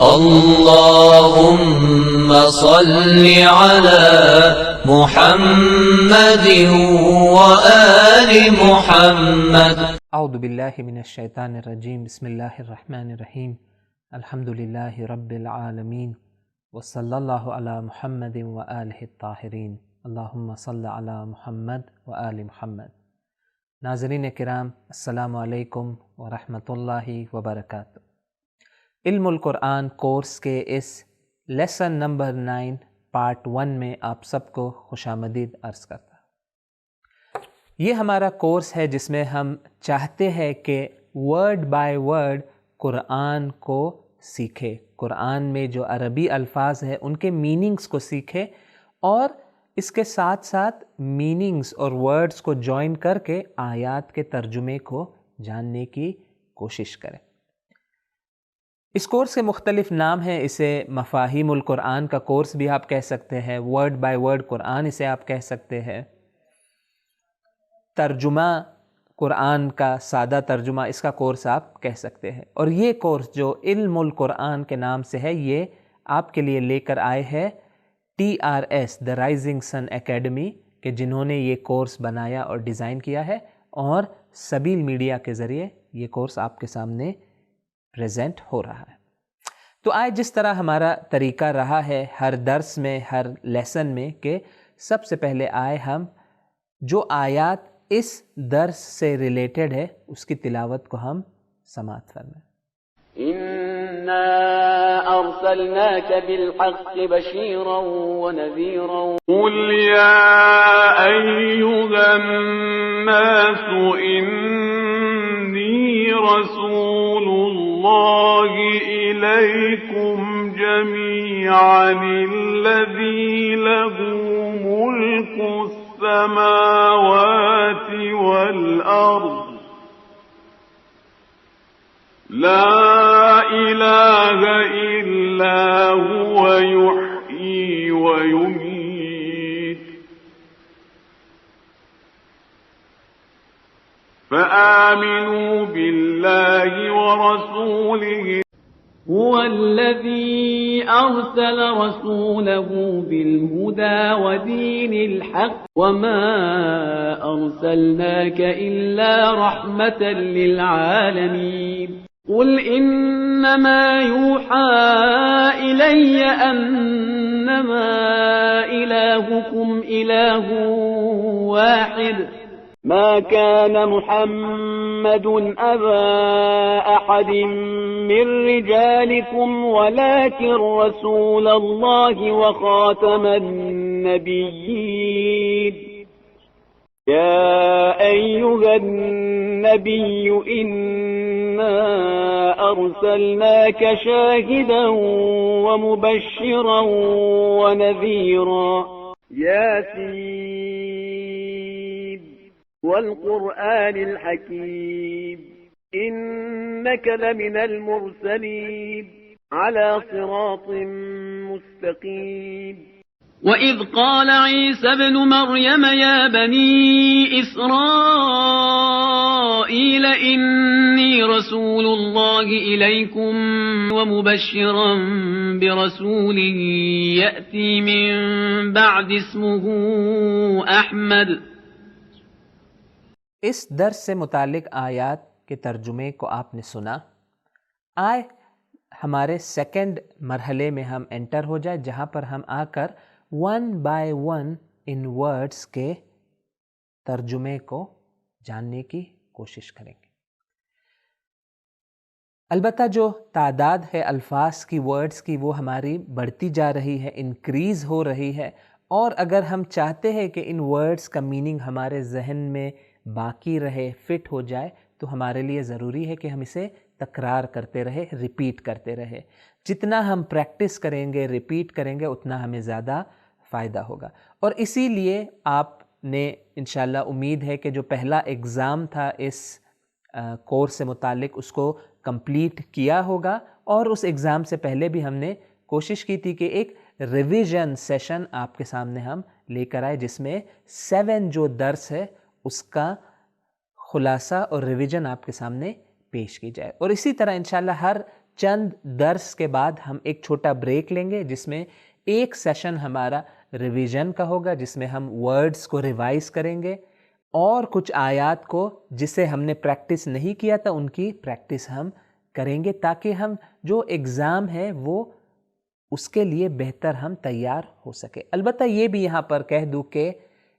اللهم صل على محمد وآل محمد. اعوذ باللہ من الشیطان الرجیم. بسم اللہ الرحمن الرحیم. الحمد للہ رب العالمین وصلی اللہ علی محمد وآلہ الطاہرین. اللہم صل علی محمد وآل محمد. ناظرین کرام، السلام علیکم ورحمۃ اللہ وبرکاتہ. علم القرآن کورس کے اس لیسن نمبر 9 پارٹ 1 میں آپ سب کو خوش آمدید عرض کرتا. یہ ہمارا کورس ہے جس میں ہم چاہتے ہیں کہ ورڈ بائی ورڈ قرآن کو سیکھے، قرآن میں جو عربی الفاظ ہیں ان کے میننگز کو سیکھے، اور اس کے ساتھ ساتھ میننگز اور ورڈز کو جوائن کر کے آیات کے ترجمے کو جاننے کی کوشش کریں. اس کورس کے مختلف نام ہیں. اسے مفاہیم القرآن کا کورس بھی آپ کہہ سکتے ہیں، ورڈ بائی ورڈ قرآن اسے آپ کہہ سکتے ہیں، ترجمہ قرآن کا سادہ ترجمہ اس کا کورس آپ کہہ سکتے ہیں. اور یہ کورس جو علم القرآن کے نام سے ہے، یہ آپ کے لیے لے کر آئے ہے TRS the rising sun academy, کہ جنہوں نے یہ کورس بنایا اور ڈیزائن کیا ہے، اور سبیل میڈیا کے ذریعے یہ کورس آپ کے سامنے پریزنٹ ہو رہا ہے. تو آج جس طرح ہمارا طریقہ رہا ہے ہر درس میں، ہر لیسن میں، کہ سب سے پہلے آئے ہم جو آیات اس درس سے ریلیٹڈ ہے اس کی تلاوت کو ہم سماعت فرمائیں. إنا أرسلناك بالحق بشيرا ونذيرا قل يا أيها الناس إني رسول الله إليكم جميعا الذي له ملك السماوات والأرض لا إله إلا هو يحيي ويميت فآمنوا بالله ورسوله هو الذي أرسل رسوله بالهدى ودين الحق وما أرسلناك إلا رحمة للعالمين قل إنما يوحى إلي أنما إلهكم إله واحد ما كان محمد أبا أحد من رجالكم ولكن رسول الله وخاتم النبيين يا أيها النبي إنا أرسلناك شاهدا ومبشرا ونذيرا ياسين والقرآن الحكيم إنك لمن المرسلين على صراط مستقيم وَإِذْ قَالَ عِيسَى ابْنُ مَرْيَمَ يَا بَنِي إِسْرَائِيلَ إِنِّي رَسُولُ اللَّهِ إِلَيْكُمْ وَمُبَشِّرًا بِرَسُولٍ يَأْتِي مِن بَعْدِ اسْمُهُ أَحْمَدُ. اس درس سے متعلق آیات کے ترجمے کو آپ نے سنا. آئے ہمارے سیکنڈ مرحلے میں ہم انٹر ہو جائے، جہاں پر ہم آ کر one by one in words کے ترجمے کو جاننے کی کوشش کریں گے. البتہ جو تعداد ہے الفاظ کی، ورڈز کی، وہ ہماری بڑھتی جا رہی ہے، انکریز ہو رہی ہے، اور اگر ہم چاہتے ہیں کہ ان ورڈز کا میننگ ہمارے ذہن میں باقی رہے، فٹ ہو جائے، تو ہمارے لیے ضروری ہے کہ ہم اسے تکرار کرتے رہے، ریپیٹ کرتے رہے. جتنا ہم پریکٹس کریں گے، ریپیٹ کریں گے، اتنا ہمیں زیادہ فائدہ ہوگا. اور اسی لیے آپ نے انشاءاللہ امید ہے کہ جو پہلا ایگزام تھا اس کورس سے متعلق اس کو کمپلیٹ کیا ہوگا، اور اس ایگزام سے پہلے بھی ہم نے کوشش کی تھی کہ ایک ریویژن سیشن آپ کے سامنے ہم لے کر آئے، جس میں 7 جو درس ہے اس کا خلاصہ اور ریویژن آپ کے سامنے پیش کی جائے. اور اسی طرح انشاءاللہ ہر چند درس کے بعد ہم ایک چھوٹا بریک لیں گے جس میں ایک سیشن ہمارا ریویژن کا ہوگا، جس میں ہم ورڈز کو ریوائز کریں گے اور کچھ آیات کو جسے ہم نے پریکٹس نہیں کیا تھا ان کی پریکٹس ہم کریں گے، تاکہ ہم جو ایگزام ہے وہ اس کے لیے بہتر ہم تیار ہو سکے۔ البتہ یہ بھی یہاں پر کہہ دوں کہ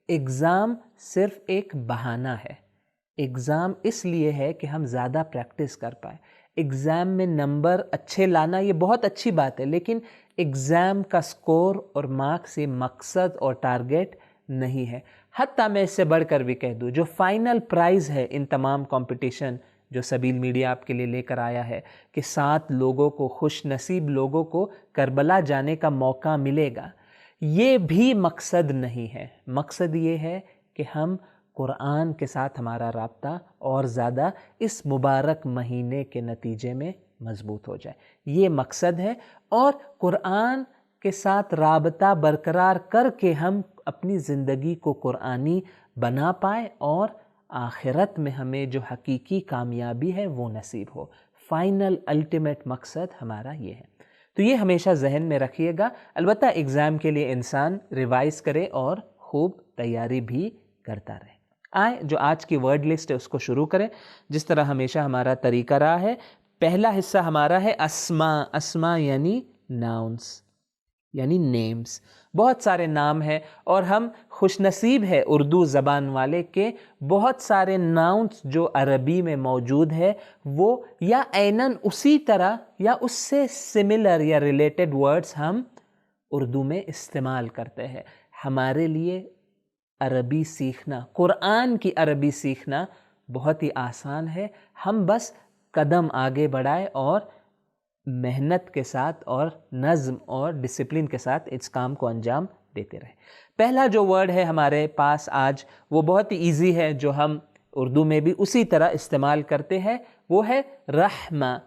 ایگزام صرف ایک بہانہ ہے۔ ایگزام اس لیے ہے کہ ہم زیادہ پریکٹس کر پائیں۔ ایگزام میں نمبر اچھے لانا یہ بہت اچھی بات ہے، لیکن ایگزام کا سکور اور مارکس یہ مقصد اور ٹارگیٹ نہیں ہے۔ حتیٰ میں اس سے بڑھ کر بھی کہہ دوں، جو فائنل پرائز ہے ان تمام کمپٹیشن جو سبیل میڈیا آپ کے لیے لے کر آیا ہے کہ 7 لوگوں کو، خوش نصیب لوگوں کو کربلا جانے کا موقع ملے گا، یہ بھی مقصد نہیں ہے۔ مقصد یہ ہے کہ ہم قرآن کے ساتھ ہمارا رابطہ اور زیادہ اس مبارک مہینے کے نتیجے میں مضبوط ہو جائے، یہ مقصد ہے۔ اور قرآن کے ساتھ رابطہ برقرار کر کے ہم اپنی زندگی کو قرآنی بنا پائیں اور آخرت میں ہمیں جو حقیقی کامیابی ہے وہ نصیب ہو۔ فائنل الٹیمیٹ مقصد ہمارا یہ ہے، تو یہ ہمیشہ ذہن میں رکھیے گا۔ البتہ ایگزام کے لیے انسان ریوائز کرے اور خوب تیاری بھی کرتا رہے۔ آئیں جو آج کی ورڈ لسٹ ہے اس کو شروع کریں، جس طرح ہمیشہ ہمارا طریقہ رہا ہے۔ پہلا حصہ ہمارا ہے اسماء۔ اسماء یعنی ناؤنس، یعنی نیمز۔ بہت سارے نام ہیں اور ہم خوش نصیب ہے اردو زبان والے کے بہت سارے ناؤنس جو عربی میں موجود ہے وہ یا عیناً اسی طرح یا اس سے سملر یا ریلیٹڈ ورڈز ہم اردو میں استعمال کرتے ہیں۔ ہمارے لیے عربی سیکھنا، قرآن کی عربی سیکھنا بہت ہی آسان ہے۔ ہم بس قدم آگے بڑھائیں اور محنت کے ساتھ اور نظم اور ڈسپلن کے ساتھ اس کام کو انجام دیتے رہیں۔ پہلا جو ورڈ ہے ہمارے پاس آج وہ بہت ہی ایزی ہے، جو ہم اردو میں بھی اسی طرح استعمال کرتے ہیں، وہ ہے رحمہ۔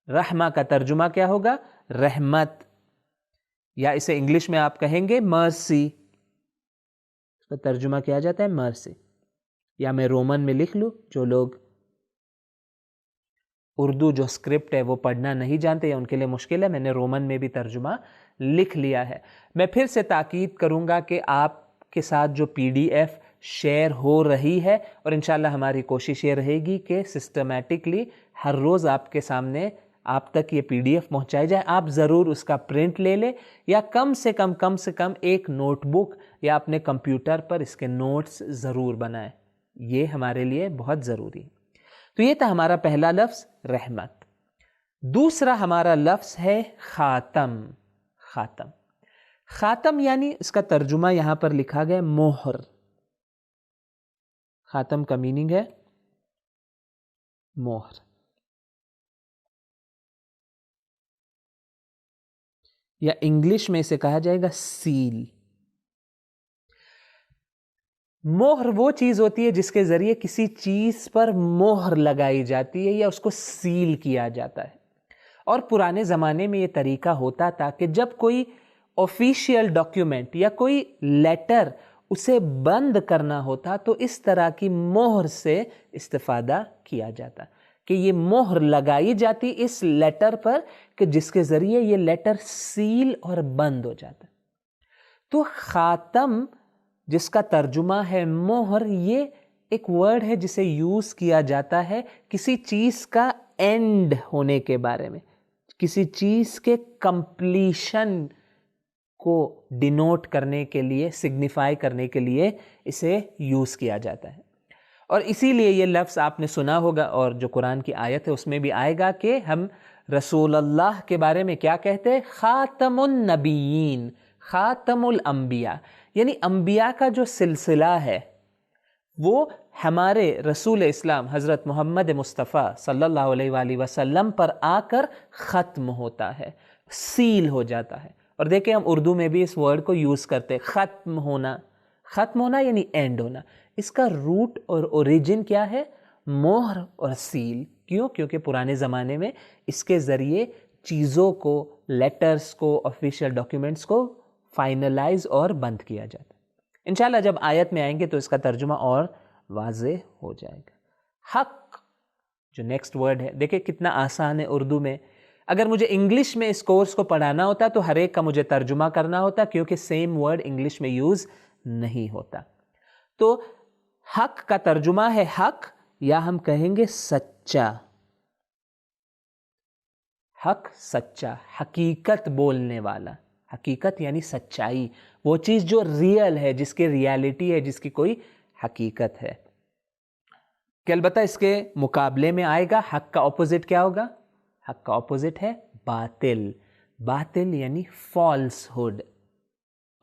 رحمہ کا ترجمہ کیا ہوگا؟ رحمت، یا اسے انگلش میں آپ کہیں گے مرسی۔ اس کا ترجمہ کیا جاتا ہے مرسی، یا میں رومن میں لکھ لوں، جو لوگ اردو جو اسکرپٹ ہے وہ پڑھنا نہیں جانتے یا ان کے لیے مشکل ہے، میں نے رومن میں بھی ترجمہ لکھ لیا ہے۔ میں پھر سے تاکید کروں گا کہ آپ کے ساتھ جو PDF شیئر ہو رہی ہے، اور انشاءاللہ ہماری کوشش یہ رہے گی کہ سسٹمیٹکلی ہر روز آپ کے سامنے آپ تک یہ PDF پہنچائی جائے۔ آپ ضرور اس کا پرنٹ لے لیں، یا کم سے کم ایک نوٹ بک یا اپنے کمپیوٹر پر اس کے نوٹس ضرور بنائیں، یہ ہمارے لیے بہت ضروری ہے۔ تو یہ تھا ہمارا پہلا لفظ رحمت۔ دوسرا ہمارا لفظ ہے خاتم۔ خاتم، خاتم یعنی اس کا ترجمہ یہاں پر لکھا گیا مہر۔ خاتم کا میننگ ہے مہر، یا انگلش میں اسے کہا جائے گا سیل۔ مہر وہ چیز ہوتی ہے جس کے ذریعے کسی چیز پر مہر لگائی جاتی ہے یا اس کو سیل کیا جاتا ہے۔ اور پرانے زمانے میں یہ طریقہ ہوتا تھا کہ جب کوئی آفیشیل ڈاکیومنٹ یا کوئی لیٹر اسے بند کرنا ہوتا تو اس طرح کی مہر سے استفادہ کیا جاتا، کہ یہ مہر لگائی جاتی اس لیٹر پر کہ جس کے ذریعے یہ لیٹر سیل اور بند ہو جاتا۔ تو خاتم جس کا ترجمہ ہے مہر، یہ ایک ورڈ ہے جسے یوز کیا جاتا ہے کسی چیز کا اینڈ ہونے کے بارے میں، کسی چیز کے کمپلیشن کو ڈینوٹ کرنے کے لیے، سگنیفائی کرنے کے لیے اسے یوز کیا جاتا ہے۔ اور اسی لیے یہ لفظ آپ نے سنا ہوگا، اور جو قرآن کی آیت ہے اس میں بھی آئے گا کہ ہم رسول اللہ کے بارے میں کیا کہتے ہیں؟ خاتم النبیین، خاتم الانبیاء، یعنی انبیاء کا جو سلسلہ ہے وہ ہمارے رسول اسلام حضرت محمد مصطفیٰ صلی اللہ علیہ وآلہ وسلم پر آ کر ختم ہوتا ہے، سیل ہو جاتا ہے۔ اور دیکھیں ہم اردو میں بھی اس ورڈ کو یوز کرتے ہیں، ختم ہونا۔ ختم ہونا یعنی اینڈ ہونا۔ اس کا روٹ اور اوریجن کیا ہے؟ مہر اور سیل۔ کیوں؟ کیونکہ پرانے زمانے میں اس کے ذریعے چیزوں کو، لیٹرز کو، آفیشیل ڈاکیومنٹس کو فائنلائز اور بند کیا جاتا ہے۔ انشاءاللہ جب آیت میں آئیں گے تو اس کا ترجمہ اور واضح ہو جائے گا۔ حق جو نیکسٹ ورڈ ہے، دیکھیں کتنا آسان ہے اردو میں۔ اگر مجھے انگلش میں اس کورس کو پڑھانا ہوتا تو ہر ایک کا مجھے ترجمہ کرنا ہوتا، کیونکہ سیم ورڈ انگلش میں یوز نہیں ہوتا. تو حق کا ترجمہ ہے حق، یا ہم کہیں گے سچا. حق سچا، حقیقت بولنے والا. حقیقت یعنی سچائی، وہ چیز جو ریئل ہے، جس کی ریالٹی ہے، جس کی کوئی حقیقت ہے. کہ البتہ اس کے مقابلے میں آئے گا حق کا اپوزٹ کیا ہوگا؟ حق کا اپوزٹ ہے باطل. باطل یعنی فالس ہوڈ.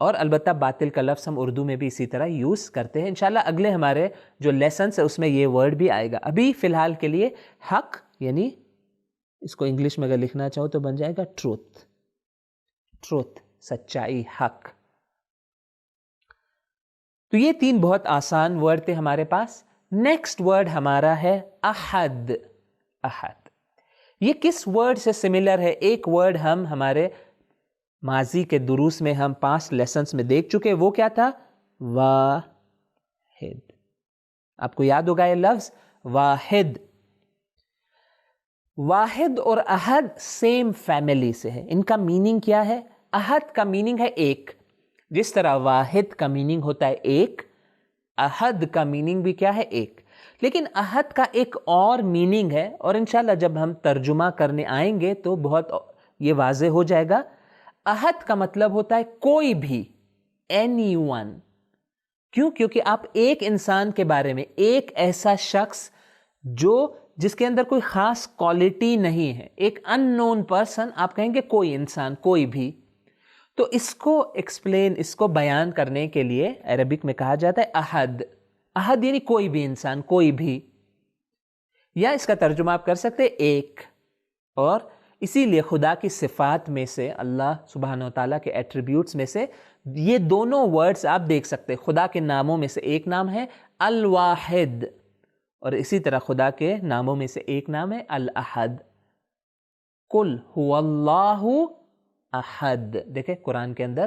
اور البتہ باطل کا لفظ ہم اردو میں بھی اسی طرح یوز کرتے ہیں. انشاءاللہ اگلے ہمارے جو لیسنس ہے اس میں یہ ورڈ بھی آئے گا. ابھی فی الحال کے لیے حق یعنی اس کو انگلش میں اگر لکھنا چاہو تو بن جائے گا ٹروتھ. ٹروتھ سچائی، حق. تو یہ 3 بہت آسان ورڈ تھے ہمارے پاس. نیکسٹ ورڈ ہمارا ہے احد. احد یہ کس ورڈ سے سملر ہے؟ ایک ورڈ ہم ہمارے ماضی کے دروس میں ہم 5 لیسنس میں دیکھ چکے. وہ کیا تھا؟ واحد. آپ کو یاد ہوگا یہ لفظ واحد. واحد اور احد سیم فیملی سے ہے. ان کا میننگ کیا ہے؟ احد کا میننگ ہے ایک، جس طرح واحد کا میننگ ہوتا ہے ایک، احد کا میننگ بھی کیا ہے؟ ایک. لیکن احد کا ایک اور میننگ ہے، اور انشاءاللہ جب ہم ترجمہ کرنے آئیں گے تو بہت یہ واضح ہو جائے گا. احد کا مطلب ہوتا ہے کوئی بھی، اینی ون. کیوں؟ کیونکہ آپ ایک انسان کے بارے میں، ایک ایسا شخص جس کے اندر کوئی خاص کوالٹی نہیں ہے، ایک ان نون پرسن، آپ کہیں گے کوئی انسان، کوئی بھی. تو اس کو ایکسپلین، اس کو بیان کرنے کے لیے عربک میں کہا جاتا ہے احد. احد یعنی کوئی بھی انسان، کوئی بھی. یا اس کا ترجمہ آپ کر سکتے ایک. اور اسی لیے خدا کی صفات میں سے، اللہ سبحانہ و تعالیٰ کے ایٹریبیوٹس میں سے یہ دونوں ورڈز آپ دیکھ سکتے. خدا کے ناموں میں سے ایک نام ہے الواحد، اور اسی طرح خدا کے ناموں میں سے ایک نام ہے الاحد. قل هو اللہ احد. دیکھیں قرآن کے اندر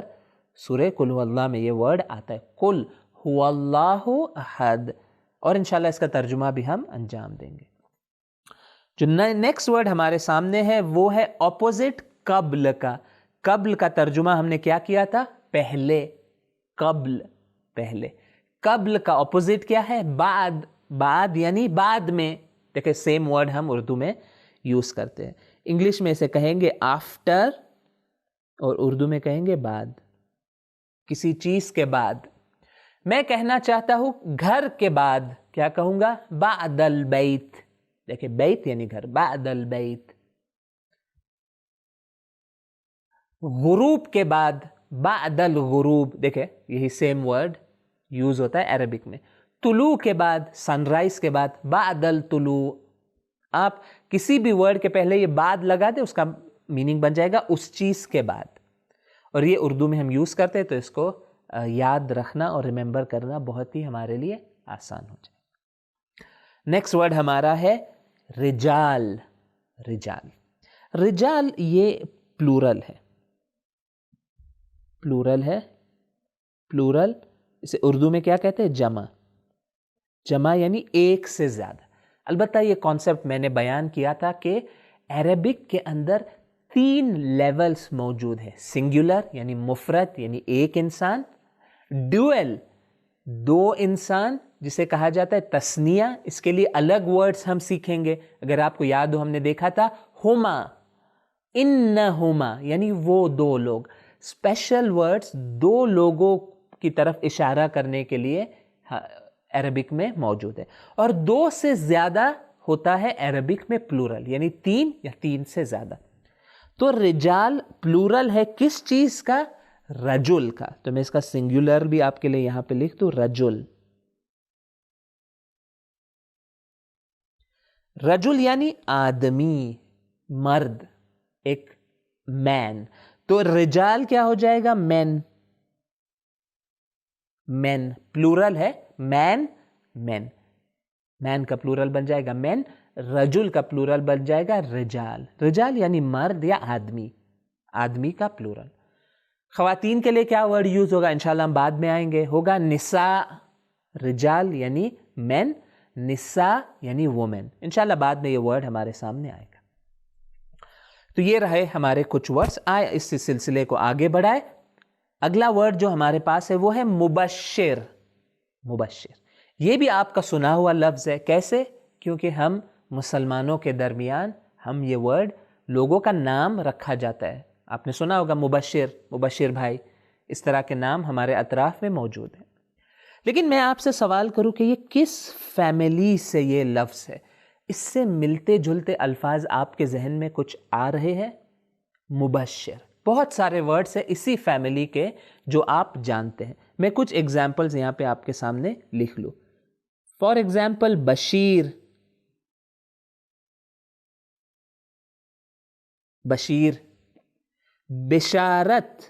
سورہ قل هو اللہ میں یہ ورڈ آتا ہے، قل هو اللہ احد. اور انشاءاللہ اس کا ترجمہ بھی ہم انجام دیں گے. جو نیکسٹ ورڈ ہمارے سامنے ہے وہ ہے اپوزٹ قبل کا. قبل کا ترجمہ ہم نے کیا کیا تھا؟ پہلے. قبل پہلے. قبل کا اپوزٹ کیا ہے؟ بعد. بعد یعنی بعد میں. دیکھیں سیم ورڈ ہم اردو میں یوز کرتے ہیں. انگلش میں اسے کہیں گے آفٹر، اور اردو میں کہیں گے بعد. کسی چیز کے بعد. میں کہنا چاہتا ہوں گھر کے بعد کیا کہوں گا؟ بعد البیت. دیکھیں بیت یعنی گھر، بعد البیت. غروب کے بعد بعد الغروب. دیکھیں یہی سیم ورڈ یوز ہوتا ہے عربک میں. طلوع کے بعد، سن رائز کے بعد بعد الطلوع. آپ کسی بھی ورڈ کے پہلے یہ بعد لگا دیں، اس کا میننگ بن جائے گا اس چیز کے بعد. اور یہ اردو میں ہم یوز کرتے ہیں تو اس کو یاد رکھنا اور ریممبر کرنا بہت ہی ہمارے لیے آسان ہو جائے. نیکسٹ ورڈ ہمارا ہے رجال. رجال. رجال یہ پلورل ہے. پلورل ہے. پلورل اسے اردو میں کیا کہتے ہیں؟ جمع. جمع یعنی ایک سے زیادہ. البتہ یہ کانسیپٹ میں نے بیان کیا تھا کہ عربک کے اندر 3 لیولز موجود ہیں. سنگولر یعنی مفرد یعنی ایک انسان. ڈوئل 2 انسان جسے کہا جاتا ہے تثنیہ. اس کے لیے الگ ورڈز ہم سیکھیں گے. اگر آپ کو یاد ہو ہم نے دیکھا تھا ہما، انہما یعنی وہ 2 لوگ. اسپیشل ورڈز 2 لوگوں کی طرف اشارہ کرنے کے لیے عربک میں موجود ہے. اور 2 سے زیادہ ہوتا ہے عربک میں پلورل، یعنی 3 یا 3 سے زیادہ. تو رجال پلورل ہے کس چیز کا؟ رجل کا. تو میں اس کا سنگولر بھی آپ کے لیے یہاں پہ لکھ دوں، رجل. رجل یعنی آدمی، مرد، ایک مین. تو رجال کیا ہو جائے گا؟ مین. مین پلورل ہے، مین مین. مین کا پلورل بن جائے گا مین. رجل کا پلورل بن جائے گا رجال. رجال یعنی مرد یا آدمی. آدمی کا پلورل. خواتین کے لیے کیا ورڈ یوز ہوگا؟ انشاءاللہ ہم بعد میں آئیں گے. ہوگا نساء. رجال یعنی مین، نساء یعنی وومن. انشاءاللہ بعد میں یہ ورڈ ہمارے سامنے آئے گا. تو یہ رہے ہمارے کچھ ورڈز. آئے اس سلسلے کو آگے بڑھائے. اگلا ورڈ جو ہمارے پاس ہے وہ ہے مبشر. مبشر یہ بھی آپ کا سنا ہوا لفظ ہے. کیسے؟ کیونکہ ہم مسلمانوں کے درمیان ہم یہ ورڈ لوگوں کا نام رکھا جاتا ہے. آپ نے سنا ہوگا مبشر، مبشر بھائی، اس طرح کے نام ہمارے اطراف میں موجود ہیں. لیکن میں آپ سے سوال کروں کہ یہ کس فیملی سے یہ لفظ ہے؟ اس سے ملتے جلتے الفاظ آپ کے ذہن میں کچھ آ رہے ہیں؟ مبشر. بہت سارے ورڈز ہیں اسی فیملی کے جو آپ جانتے ہیں. میں کچھ ایگزامپلز یہاں پہ آپ کے سامنے لکھ لوں. For example Bashir. بشیر، بشارت،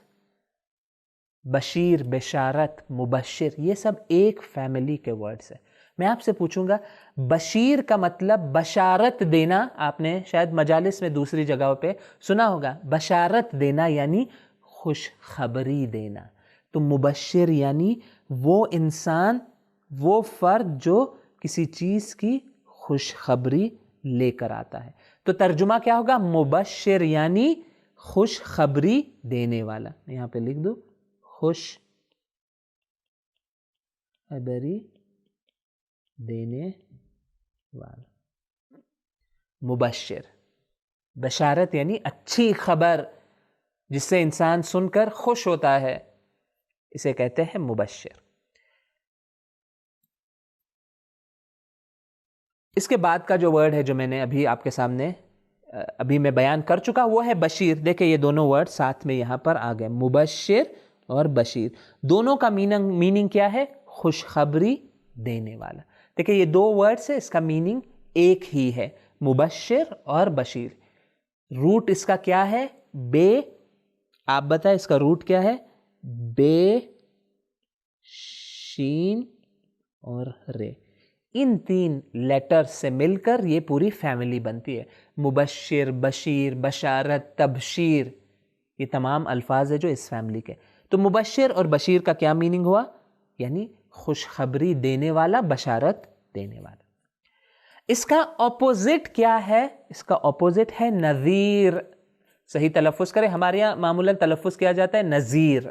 بشیر، بشارت، مبشر، یہ سب ایک فیملی کے ورڈز ہیں. میں آپ سے پوچھوں گا بشیر کا مطلب بشارت دینا. آپ نے شاید مجالس میں دوسری جگہوں پہ سنا ہوگا بشارت دینا یعنی خوشخبری دینا. تو مبشر یعنی وہ انسان، وہ فرد جو کسی چیز کی خوشخبری لے کر آتا ہے. تو ترجمہ کیا ہوگا؟ مبشر یعنی خوشخبری دینے والا. میں یہاں پہ لکھ دوں خوش خبری دینے والا. مبشر، بشارت یعنی اچھی خبر جس سے انسان سن کر خوش ہوتا ہے، اسے کہتے ہیں مبشر. اس کے بعد کا جو ورڈ ہے جو میں نے ابھی آپ کے سامنے ابھی میں بیان کر چکا وہ ہے بشیر. دیکھیں یہ دونوں ورڈ ساتھ میں یہاں پر آ گئے، مبشر اور بشیر. دونوں کا میننگ کیا ہے؟ خوشخبری دینے والا. دیکھیں یہ دو ورڈز ہیں، اس کا میننگ ایک ہی ہے، مبشر اور بشیر. روٹ اس کا کیا ہے؟ بے. آپ بتائیں اس کا روٹ کیا ہے؟ بے، شین اور رے. ان تین لیٹر سے مل کر یہ پوری فیملی بنتی ہے. مبشر، بشیر، بشارت، تبشیر، یہ تمام الفاظ ہیں جو اس فیملی کے. تو مبشر اور بشیر کا کیا میننگ ہوا؟ یعنی خوشخبری دینے والا، بشارت دینے والا. اس کا اپوزٹ کیا ہے؟ اس کا اپوزٹ ہے نذیر. صحیح تلفظ کریں، ہمارے یہاں معمولاً تلفظ کیا جاتا ہے نذیر،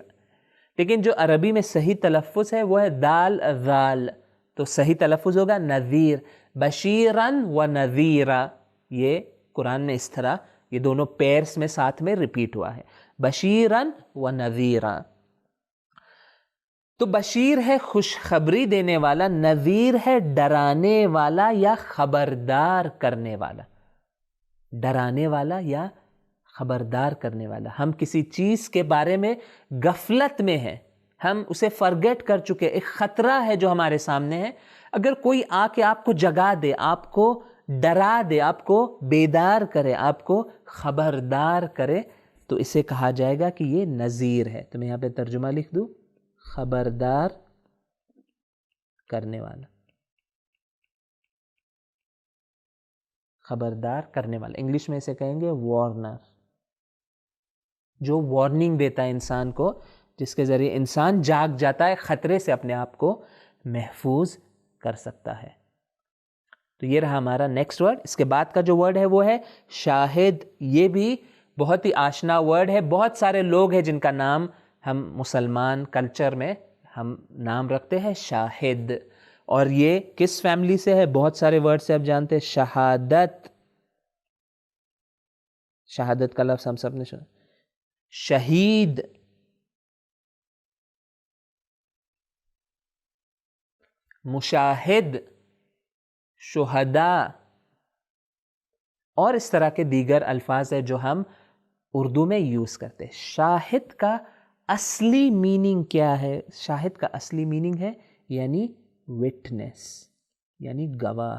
لیکن جو عربی میں صحیح تلفظ ہے وہ ہے دال ذال، تو صحیح تلفظ ہوگا نذیر. بشیرن و نذیرا، یہ قرآن میں اس طرح یہ دونوں پیرس میں ساتھ میں ریپیٹ ہوا ہے، بشیرن و نذیرا. تو بشیر ہے خوشخبری دینے والا، نذیر ہے ڈرانے والا یا خبردار کرنے والا. ڈرانے والا یا خبردار کرنے والا. ہم کسی چیز کے بارے میں غفلت میں ہیں، ہم اسے فرگیٹ کر چکے، ایک خطرہ ہے جو ہمارے سامنے ہے. اگر کوئی آ کے آپ کو جگا دے، آپ کو ڈرا دے، آپ کو بیدار کرے، آپ کو خبردار کرے، تو اسے کہا جائے گا کہ یہ نذیر ہے. تو میں یہاں پہ ترجمہ لکھ دوں، خبردار کرنے والا. خبردار کرنے والا، انگلش میں اسے کہیں گے وارنر، جو وارننگ دیتا ہے انسان کو، جس کے ذریعے انسان جاگ جاتا ہے، خطرے سے اپنے آپ کو محفوظ کر سکتا ہے. تو یہ رہا ہمارا نیکسٹ ورڈ. اس کے بعد کا جو ورڈ ہے وہ ہے شاہد. یہ بھی بہت ہی آشنا ورڈ ہے. بہت سارے لوگ ہیں جن کا نام ہم مسلمان کلچر میں ہم نام رکھتے ہیں شاہد. اور یہ کس فیملی سے ہے؟ بہت سارے ورڈ سے آپ جانتے ہیں. شہادت، شہادت کا لفظ ہم سب نے سنا. شہید، مشاہد، شہداء اور اس طرح کے دیگر الفاظ ہیں جو ہم اردو میں یوز کرتے ہیں. شاہد کا اصلی میننگ کیا ہے؟ شاہد کا اصلی میننگ ہے یعنی وٹنس، یعنی گواہ.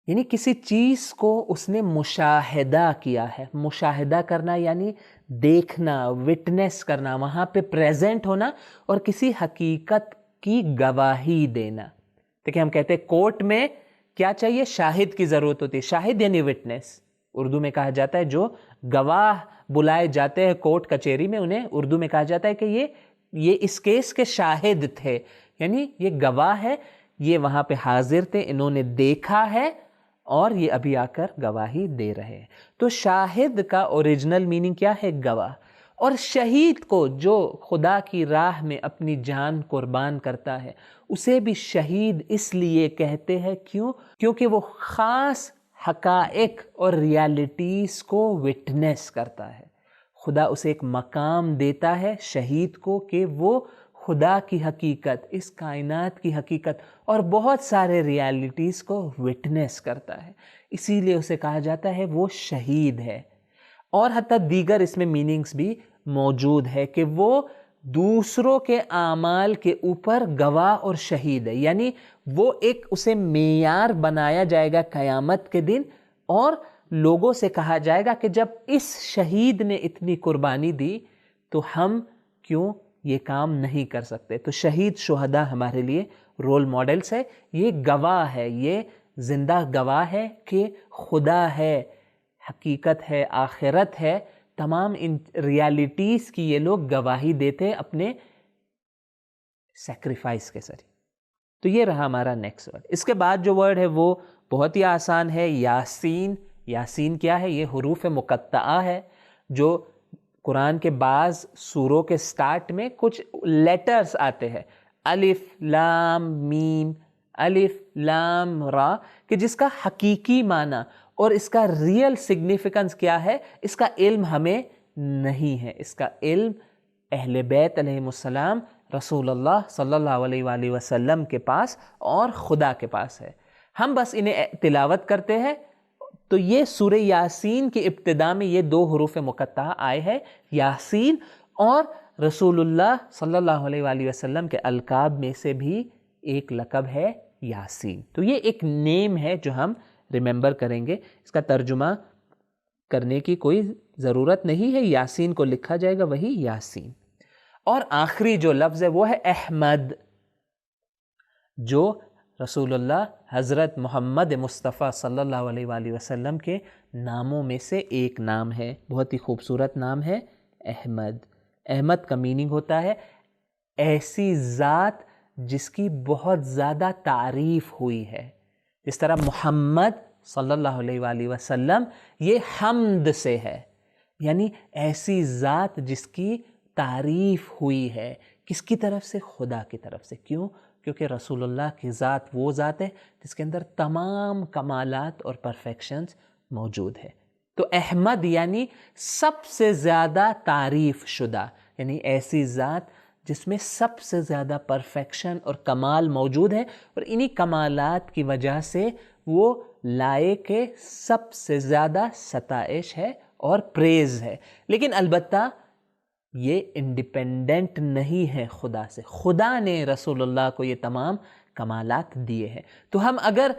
یعنی کسی چیز کو اس نے مشاہدہ کیا ہے. مشاہدہ کرنا یعنی دیکھنا، وٹنس کرنا، وہاں پہ پریزنٹ ہونا اور کسی حقیقت کی گواہی دینا. دیکھیں ہم کہتے ہیں کورٹ میں کیا چاہیے؟ شاہد کی ضرورت ہوتی ہے. شاہد یعنی وٹنس. اردو میں کہا جاتا ہے جو گواہ بلائے جاتے ہیں کورٹ کچہری میں، انہیں اردو میں کہا جاتا ہے کہ یہ اس کیس کے شاہد تھے، یعنی یہ گواہ ہے یہ وہاں پہ حاضر تھے، انہوں نے دیکھا ہے اور یہ ابھی آ کر گواہی دے رہے ہیں۔ تو شاہد کا اوریجنل میننگ کیا ہے؟ گواہ۔ اور شہید کو جو خدا کی راہ میں اپنی جان قربان کرتا ہے اسے بھی شہید اس لیے کہتے ہیں، کیوں؟ کیونکہ وہ خاص حقائق اور ریالٹیز کو وٹنس کرتا ہے۔ خدا اسے ایک مقام دیتا ہے شہید کو کہ وہ خدا کی حقیقت، اس کائنات کی حقیقت اور بہت سارے ریالٹیز کو وٹنس کرتا ہے، اسی لیے اسے کہا جاتا ہے وہ شہید ہے۔ اور حتیٰ دیگر اس میں میننگز بھی موجود ہے کہ وہ دوسروں کے اعمال کے اوپر گواہ اور شہید ہے، یعنی وہ ایک اسے معیار بنایا جائے گا قیامت کے دن، اور لوگوں سے کہا جائے گا کہ جب اس شہید نے اتنی قربانی دی تو ہم کیوں یہ کام نہیں کر سکتے؟ تو شہید شہداء ہمارے لیے رول ماڈلز ہے، یہ گواہ ہے، یہ زندہ گواہ ہے کہ خدا ہے، حقیقت ہے، آخرت ہے، تمام ان ریالٹیز کی یہ لوگ گواہی دیتے اپنے سیکریفائس کے ذریعے۔ تو یہ رہا ہمارا نیکسٹ ورڈ۔ اس کے بعد جو ورڈ ہے وہ بہت ہی آسان ہے، یاسین۔ یاسین کیا ہے؟ یہ حروف مقطعہ ہے جو قرآن کے بعض سوروں کے سٹارٹ میں کچھ لیٹرز آتے ہیں، الف لام میم، الف لام را، کہ جس کا حقیقی معنی اور اس کا ریئل سگنیفیکنس کیا ہے اس کا علم ہمیں نہیں ہے۔ اس کا علم اہل بیت علیہ السلام، رسول اللہ صلی اللہ علیہ وآلہ وسلم کے پاس اور خدا کے پاس ہے، ہم بس انہیں تلاوت کرتے ہیں۔ تو یہ سورہ یاسین کی ابتدا میں یہ دو حروف مقطعہ آئے ہیں، یاسین، اور رسول اللہ صلی اللہ علیہ وآلہ وسلم کے القاب میں سے بھی ایک لقب ہے یاسین۔ تو یہ ایک نیم ہے جو ہم ریممبر کریں گے، اس کا ترجمہ کرنے کی کوئی ضرورت نہیں ہے، یاسین کو لکھا جائے گا وہی یاسین۔ اور آخری جو لفظ ہے وہ ہے احمد، جو رسول اللہ حضرت محمد مصطفیٰ صلی اللہ علیہ وآلہ وسلم کے ناموں میں سے ایک نام ہے، بہت ہی خوبصورت نام ہے احمد۔ احمد کا میننگ ہوتا ہے ایسی ذات جس کی بہت زیادہ تعریف ہوئی ہے، جس طرح محمد صلی اللہ علیہ وآلہ وسلم یہ حمد سے ہے، یعنی ایسی ذات جس کی تعریف ہوئی ہے، کس کی طرف سے؟ خدا کی طرف سے۔ کیوں؟ کیونکہ رسول اللہ کی ذات وہ ذات ہے جس کے اندر تمام کمالات اور پرفیکشنز موجود ہے۔ تو احمد یعنی سب سے زیادہ تعریف شدہ، یعنی ایسی ذات جس میں سب سے زیادہ پرفیکشن اور کمال موجود ہے، اور انہی کمالات کی وجہ سے وہ لائق سب سے زیادہ ستائش ہے اور پریز ہے۔ لیکن البتہ یہ انڈیپینڈنٹ نہیں ہے خدا سے، خدا نے رسول اللہ کو یہ تمام کمالات دیے ہیں۔ تو ہم اگر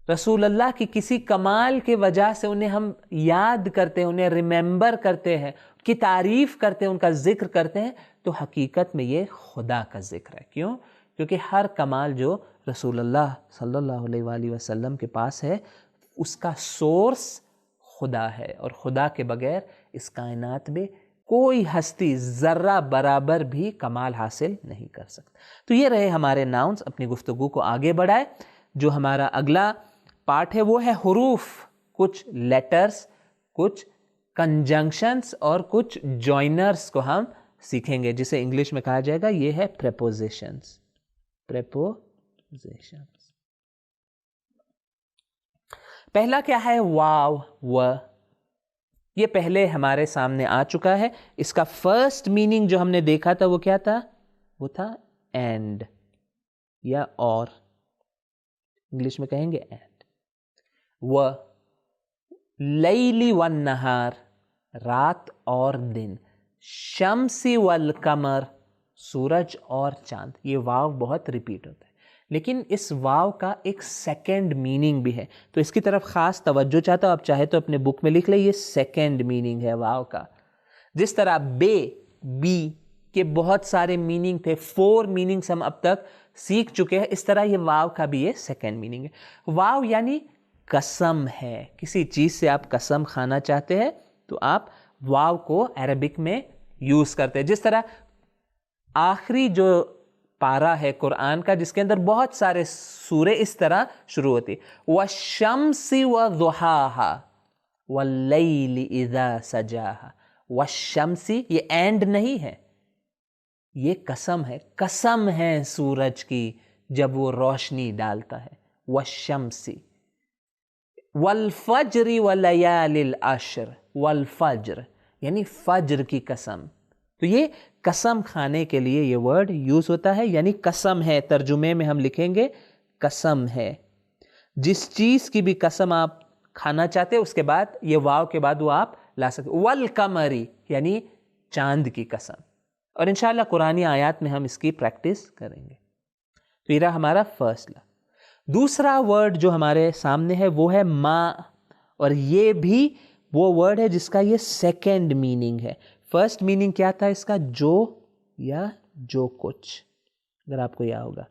رسول اللہ کی کسی کمال کی وجہ سے انہیں ہم یاد کرتے ہیں، انہیں ریممبر کرتے ہیں، ان کی تعریف کرتے ہیں، ان کا ذکر کرتے ہیں، تو حقیقت میں یہ خدا کا ذکر ہے۔ کیوں؟ کیونکہ ہر کمال جو رسول اللہ صلی اللہ علیہ وآلہ وسلم کے پاس ہے اس کا سورس خدا ہے، اور خدا کے بغیر اس کائنات میں کوئی ہستی ذرہ برابر بھی کمال حاصل نہیں کر سکتا۔ تو یہ رہے ہمارے ناؤنز۔ اپنی گفتگو کو آگے بڑھائے۔ جو ہمارا اگلا پارٹ ہے وہ ہے حروف، کچھ لیٹرز، کچھ کنجنکشنز اور کچھ جوائنرز کو ہم سیکھیں گے، جسے انگلش میں کہا جائے گا یہ ہے پریپوزیشنز۔ پریپوزیشنز پہلا کیا ہے؟ واو، و، یہ پہلے ہمارے سامنے آ چکا ہے۔ اس کا فرسٹ میننگ جو ہم نے دیکھا تھا وہ کیا تھا؟ وہ تھا اینڈ یا اور، انگلش میں کہیں گے اینڈ۔ و، لیلی والنہار، رات اور دن، شمسی والقمر، سورج اور چاند۔ یہ واو بہت ریپیٹ ہوتا ہے، لیکن اس واو کا ایک سیکنڈ میننگ بھی ہے، تو اس کی طرف خاص توجہ چاہتا ہوں۔ آپ چاہے تو اپنے بک میں لکھ لیں، یہ سیکنڈ میننگ ہے واو کا۔ جس طرح بے، بی کے بہت سارے میننگ تھے، 4 میننگز ہم اب تک سیکھ چکے ہیں، اس طرح یہ واو کا بھی یہ سیکنڈ میننگ ہے۔ واو یعنی قسم ہے، کسی چیز سے آپ قسم کھانا چاہتے ہیں تو آپ واو کو عربک میں یوز کرتے ہیں۔ جس طرح آخری جو پارا ہے قرآن کا جس کے اندر بہت سارے سورے اس طرح شروع ہوتی. وَالشَّمْسِ وَضُحَاهَا وَاللَّيْلِ إِذَا سَجَاهَا. وَالشَّمْسِ یہ اینڈ نہیں ہے، یہ قسم ہے، قسم ہے سورج کی جب وہ روشنی ڈالتا ہے. وَالشَّمْسِ وَالْفَجْرِ وَلَيَالِ الْعَشْرِ. وَالْفَجْرِ یعنی فجر کی قسم. تو یہ قسم کھانے کے لیے یہ ورڈ یوز ہوتا ہے، یعنی قسم ہے. ترجمے میں ہم لکھیں گے قسم ہے. جس چیز کی بھی قسم آپ کھانا چاہتے اس کے بعد یہ واو کے بعد وہ آپ لا سکتے. والقمری یعنی چاند کی قسم. اور انشاءاللہ قرآنی آیات میں ہم اس کی پریکٹس کریں گے. تو یہ رہا ہمارا فرسٹ لا. دوسرا ورڈ جو ہمارے سامنے ہے وہ ہے ما، اور یہ بھی وہ ورڈ ہے جس کا یہ سیکنڈ میننگ ہے. فرسٹ میننگ کیا تھا اس کا؟ جو یا جو کچھ، اگر آپ کو یاد ہوگا.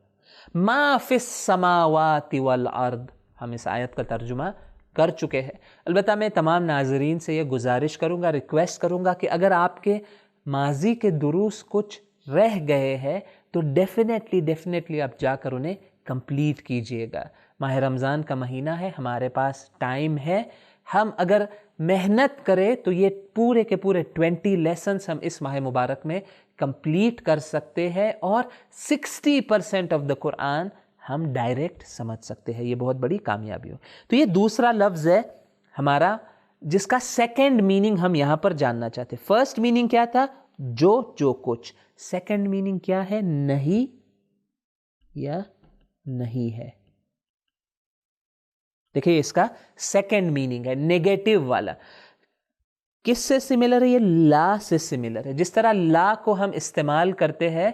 ما فی السماوات والارض، ہم اس آیت کا ترجمہ کر چکے ہیں. البتہ میں تمام ناظرین سے یہ گزارش کروں گا، ریکویسٹ کروں گا کہ اگر آپ کے ماضی کے دروس کچھ رہ گئے ہیں تو ڈیفینیٹلی آپ جا کر انہیں کمپلیٹ کیجئے گا. ماہ رمضان کا مہینہ ہے، ہمارے پاس ٹائم ہے. ہم اگر محنت کریں تو یہ پورے کے پورے 20 لیسنس ہم اس ماہ مبارک میں کمپلیٹ کر سکتے ہیں، اور 60% آف دا قرآن ہم ڈائریکٹ سمجھ سکتے ہیں. یہ بہت بڑی کامیابی ہو. تو یہ دوسرا لفظ ہے ہمارا جس کا سیکنڈ میننگ ہم یہاں پر جاننا چاہتے ہیں. فرسٹ میننگ کیا تھا؟ جو کچھ. سیکنڈ میننگ کیا ہے؟ نہیں یا نہیں ہے. دیکھیں اس کا سیکنڈ میننگ ہے نیگیٹو والا. کس سے سملر ہے؟ یہ لا سے سملر ہے. جس طرح لا کو ہم استعمال کرتے ہیں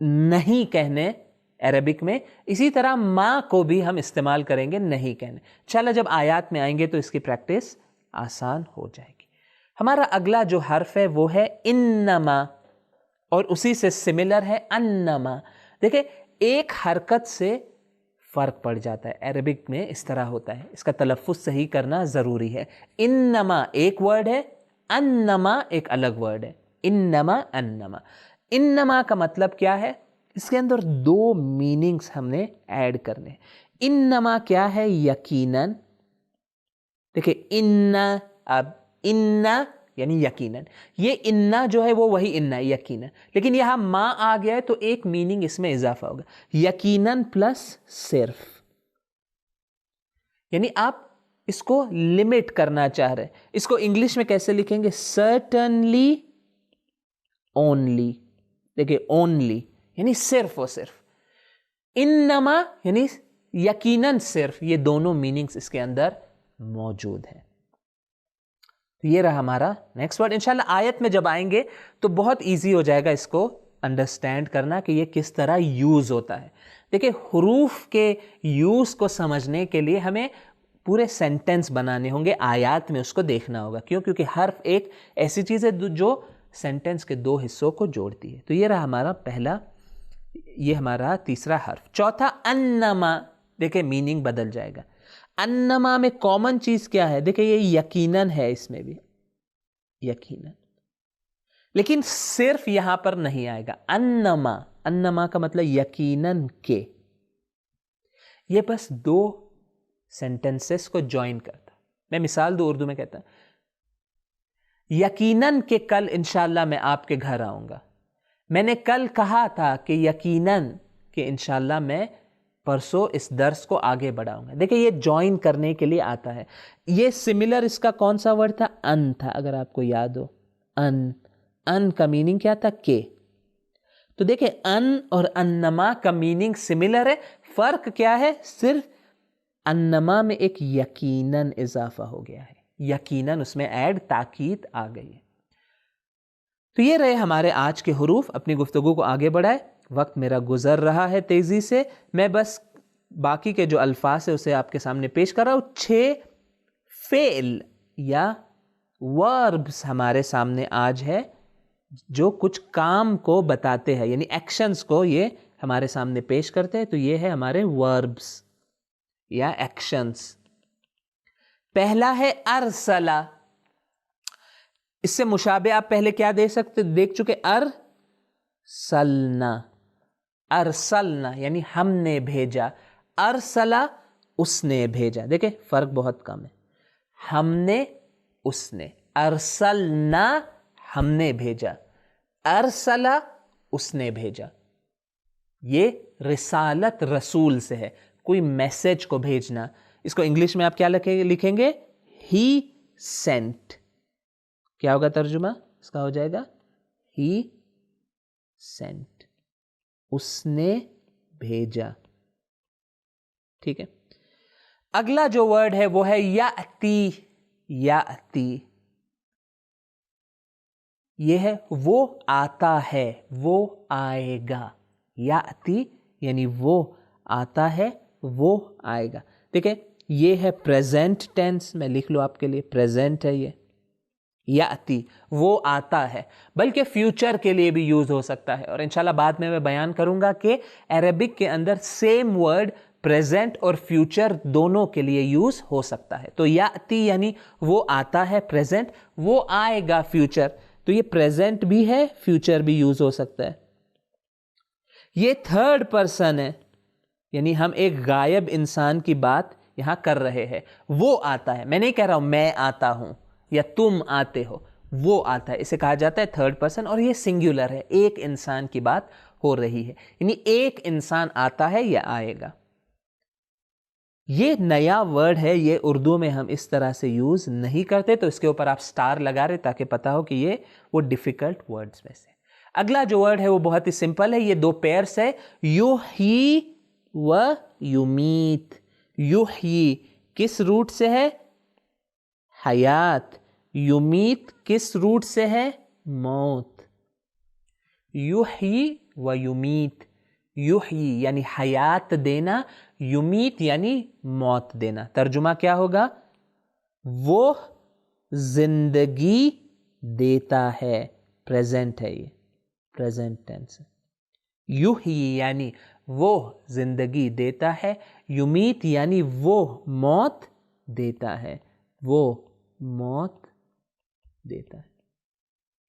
نہیں کہنے عربک میں، اسی طرح ما کو بھی ہم استعمال کریں گے نہیں کہنے. انشاءاللہ جب آیات میں آئیں گے تو اس کی پریکٹس آسان ہو جائے گی. ہمارا اگلا جو حرف ہے وہ ہے انما، اور اسی سے سملر ہے انما. دیکھیں ایک حرکت سے فرق پڑ جاتا ہے. عربک میں اس طرح ہوتا ہے، اس کا تلفظ صحیح کرنا ضروری ہے. انما ایک ورڈ ہے، انما ایک الگ ورڈ ہے. انما انما. انما کا مطلب کیا ہے؟ اس کے اندر دو میننگز ہم نے ایڈ کرنے. انما کیا ہے؟ یقیناً. دیکھیں اب انا یعنی یقیناً، یہ انا جو ہے وہ وہی انا یقیناً، لیکن یہاں ما آ گیا ہے تو ایک میننگ اس میں اضافہ ہوگا. یقیناً پلس صرف، یعنی آپ اس کو لمٹ کرنا چاہ رہے. اس کو انگلش میں کیسے لکھیں گے؟ Certainly only. دیکھیں اونلی یعنی صرف و صرف. انما یعنی یقیناً صرف. یہ دونوں میننگز اس کے اندر موجود ہیں. یہ رہا ہمارا نیکسٹ ورڈ. انشاءاللہ آیت میں جب آئیں گے تو بہت ایزی ہو جائے گا اس کو انڈرسٹینڈ کرنا کہ یہ کس طرح یوز ہوتا ہے. دیکھیں حروف کے یوز کو سمجھنے کے لیے ہمیں پورے سینٹنس بنانے ہوں گے، آیات میں اس کو دیکھنا ہوگا. کیونکہ حرف ایک ایسی چیز ہے جو سینٹنس کے دو حصوں کو جوڑتی ہے. تو یہ رہا ہمارا پہلا، یہ ہمارا تیسرا حرف. چوتھا انما. دیکھیں میننگ بدل جائے گا. انما میں کامن چیز کیا ہے؟ دیکھیں یہ یقیناً ہے، اس میں بھی یقیناً، لیکن صرف یہاں پر نہیں آئے گا. انما کا مطلب یقیناً کہ. یہ بس دو سینٹنسز کو جوائن کرتا. میں مثال دو اردو میں کہتا ہوں یقیناً کہ کل انشاءاللہ میں آپ کے گھر آؤں گا. میں نے کل کہا تھا کہ یقیناً کہ انشاءاللہ میں پرسوں اس درس کو آگے بڑھاؤں گا. دیکھیں یہ جوائن کرنے کے لیے آتا ہے. یہ سملر اس کا کون سا ورڈ تھا؟ ان تھا. اگر آپ کو یاد ہو ان کا میننگ کیا تھا؟ کہ. تو دیکھیں ان اور انما کا میننگ سملر ہے. فرق کیا ہے؟ صرف انما میں ایک یقیناً اضافہ ہو گیا ہے، یقیناً اس میں ایڈ تاکید آ گئی ہے. تو یہ رہے ہمارے آج کے حروف. اپنی گفتگو کو آگے بڑھائے. وقت میرا گزر رہا ہے تیزی سے. میں بس باقی کے جو الفاظ ہیں اسے آپ کے سامنے پیش کر رہا ہوں. 6 فعل یا وربس ہمارے سامنے آج ہے جو کچھ کام کو بتاتے ہیں، یعنی ایکشنز کو یہ ہمارے سامنے پیش کرتے ہیں. تو یہ ہے ہمارے وربس یا ایکشنز. پہلا ہے ارسلا. اس سے مشابہ آپ پہلے کیا دیکھ چکے؟ ارسلنا. ارسلنا یعنی ہم نے بھیجا، ارسلا اس نے بھیجا، دیکھیں فرق بہت کم ہے، ہم نے اس نے، ارسلنا ہم نے بھیجا، ارسلا اس نے بھیجا۔ یہ رسالت رسول سے ہے، کوئی میسج کو بھیجنا، اس کو انگلش میں آپ کیا لکھیں گے؟ He sent. کیا ہوگا ترجمہ اس کا؟ ہو جائے گا ہی سینٹ، اس نے بھیجا، ٹھیک ہے۔ اگلا جو ورڈ ہے وہ ہے یاتی، یاتی، یہ ہے وہ آتا ہے، وہ آئے گا، یاتی یعنی وہ آتا ہے، وہ آئے گا۔ دیکھیں یہ ہے پریزنٹ ٹینس، میں لکھ لوں آپ کے لیے، پریزنٹ ہے یہ، یاتی وہ آتا ہے، بلکہ فیوچر کے لیے بھی یوز ہو سکتا ہے، اور انشاءاللہ بعد میں بیان کروں گا کہ عربک کے اندر سیم ورڈ پریزنٹ اور فیوچر دونوں کے لیے یوز ہو سکتا ہے۔ تو یاتی یعنی وہ آتا ہے پریزنٹ، وہ آئے گا فیوچر، تو یہ پریزنٹ بھی ہے، فیوچر بھی یوز ہو سکتا ہے۔ یہ تھرڈ پرسن ہے، یعنی ہم ایک غائب انسان کی بات یہاں کر رہے ہیں، وہ آتا ہے، میں نہیں کہہ رہا ہوں میں آتا ہوں یا تم آتے ہو، وہ آتا ہے، اسے کہا جاتا ہے تھرڈ پرسن، اور یہ سنگولر ہے، ایک انسان کی بات ہو رہی ہے، یعنی ایک انسان آتا ہے یا آئے گا۔ یہ نیا ورڈ ہے، یہ اردو میں ہم اس طرح سے یوز نہیں کرتے، تو اس کے اوپر آپ سٹار لگا رہے تاکہ پتا ہو کہ یہ وہ ڈیفیکلٹ ورڈز میں سے۔ اگلا جو ورڈ ہے وہ بہت ہی سمپل ہے، یہ دو پیئرس ہے، یحیی و یمیت۔ یحیی کس روٹ سے ہے؟ حیات۔ یمیت کس روٹ سے ہے؟ موت۔ یحیی و یمیت، یحیی یعنی حیات دینا، یمیت یعنی موت دینا۔ ترجمہ کیا ہوگا؟ وہ زندگی دیتا ہے، پریزنٹ ہے، یہ پریزنٹ ٹینس ہے۔ یحیی یعنی وہ زندگی دیتا ہے، یمیت یعنی وہ موت دیتا ہے، وہ موت دیتا ہے۔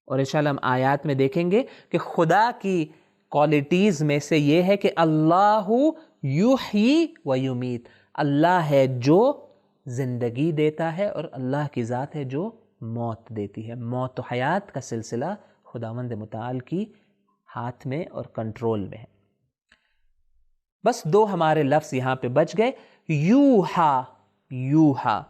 اور انشاءاللہ ہم آیات میں دیکھیں گے کہ خدا کی کوالٹیز میں سے یہ ہے کہ اللہ یحیی و یمیت، اللہ ہے جو زندگی دیتا ہے، اور اللہ کی ذات ہے جو موت دیتی ہے۔ موت و حیات کا سلسلہ خداوند متعال کی ہاتھ میں اور کنٹرول میں ہے۔ بس دو ہمارے لفظ یہاں پہ بچ گئے، یوحا، یوحا،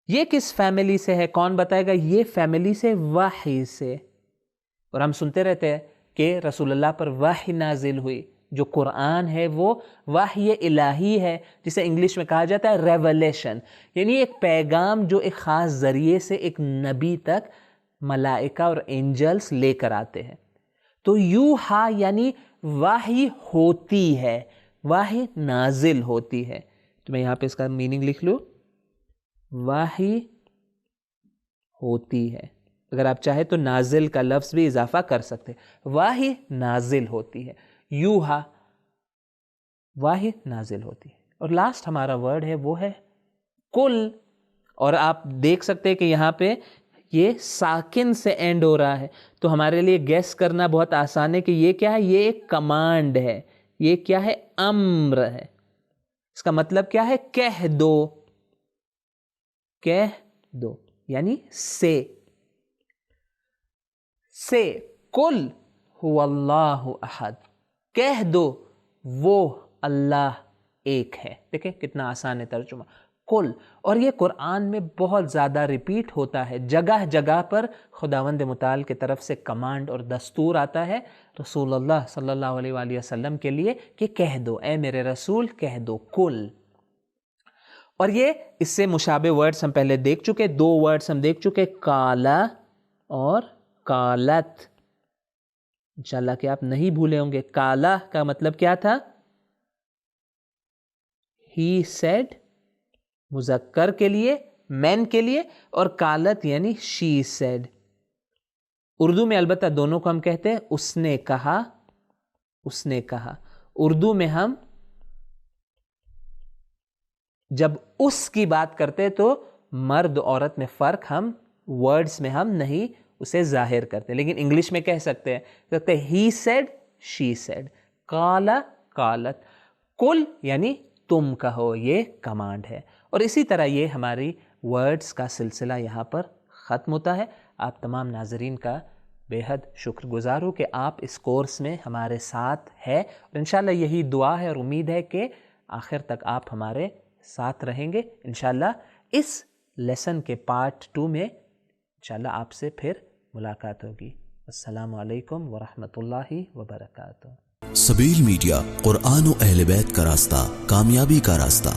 یہ کس فیملی سے ہے؟ کون بتائے گا؟ یہ فیملی سے وحی سے، اور ہم سنتے رہتے ہیں کہ رسول اللہ پر وحی نازل ہوئی، جو قرآن ہے وہ وحی الہی ہے، جسے انگلش میں کہا جاتا ہے ریولیشن، یعنی ایک پیغام جو ایک خاص ذریعے سے ایک نبی تک ملائکہ اور اینجلز لے کر آتے ہیں۔ تو یوحا یعنی وحی ہوتی ہے، وحی نازل ہوتی ہے۔ تو میں یہاں پہ اس کا میننگ لکھ لوں، وحی ہوتی ہے، اگر آپ چاہیں تو نازل کا لفظ بھی اضافہ کر سکتے، وحی نازل ہوتی ہے، یوحا وحی نازل ہوتی ہے۔ اور لاسٹ ہمارا ورڈ ہے وہ ہے کل، اور آپ دیکھ سکتے ہیں کہ یہاں پہ یہ ساکن سے اینڈ ہو رہا ہے، تو ہمارے لیے گیس کرنا بہت آسان ہے کہ یہ کیا ہے؟ یہ ایک کمانڈ ہے، یہ کیا ہے؟ امر ہے۔ اس کا مطلب کیا ہے؟ کہہ دو، کہہ دو یعنی سے کل هو اللہ احد، کہہ دو وہ اللہ ایک ہے۔ دیکھیں کتنا آسان ہے ترجمہ، کل، اور یہ قرآن میں بہت زیادہ ریپیٹ ہوتا ہے، جگہ جگہ پر خداوند متعال کی طرف سے کمانڈ اور دستور آتا ہے رسول اللہ صلی اللہ علیہ وآلہ وسلم کے لیے کہ کہہ دو، اے میرے رسول کہہ دو، کل۔ اور یہ اس سے مشابہ ورڈز ہم پہلے دیکھ چکے، دو ورڈز ہم دیکھ چکے، کالا اور کالت، انشاءاللہ کہ آپ نہیں بھولے ہوں گے۔ کالا کا مطلب کیا تھا؟ ہی سیڈ، مذکر کے لیے، مین کے لیے، اور کالت یعنی شی سیڈ۔ اردو میں البتہ دونوں کو ہم کہتے ہیں اس نے کہا، اس نے کہا۔ اردو میں ہم جب اس کی بات کرتے تو مرد عورت میں فرق ہم ورڈز میں ہم نہیں اسے ظاہر کرتے، لیکن انگلش میں کہہ سکتے ہیں ہی سیڈ she said. قال قالت. کل یعنی تم کہو، یہ کمانڈ ہے. اور اسی طرح یہ ہماری ورڈز کا سلسلہ یہاں پر ختم ہوتا ہے. آپ تمام ناظرین کا بے حد شکر گزار ہوں کہ آپ اس کورس میں ہمارے ساتھ ہے، اور انشاءاللہ یہی دعا ہے اور امید ہے کہ آخر تک آپ ہمارے ساتھ رہیں گے. انشاءاللہ اس لیسن کے پارٹ 2 میں انشاءاللہ آپ سے پھر ملاقات ہوگی. السلام علیکم ورحمۃ اللہ وبرکاتہ. سبیل میڈیا، قرآن و اہل بیت کا راستہ، کامیابی کا راستہ.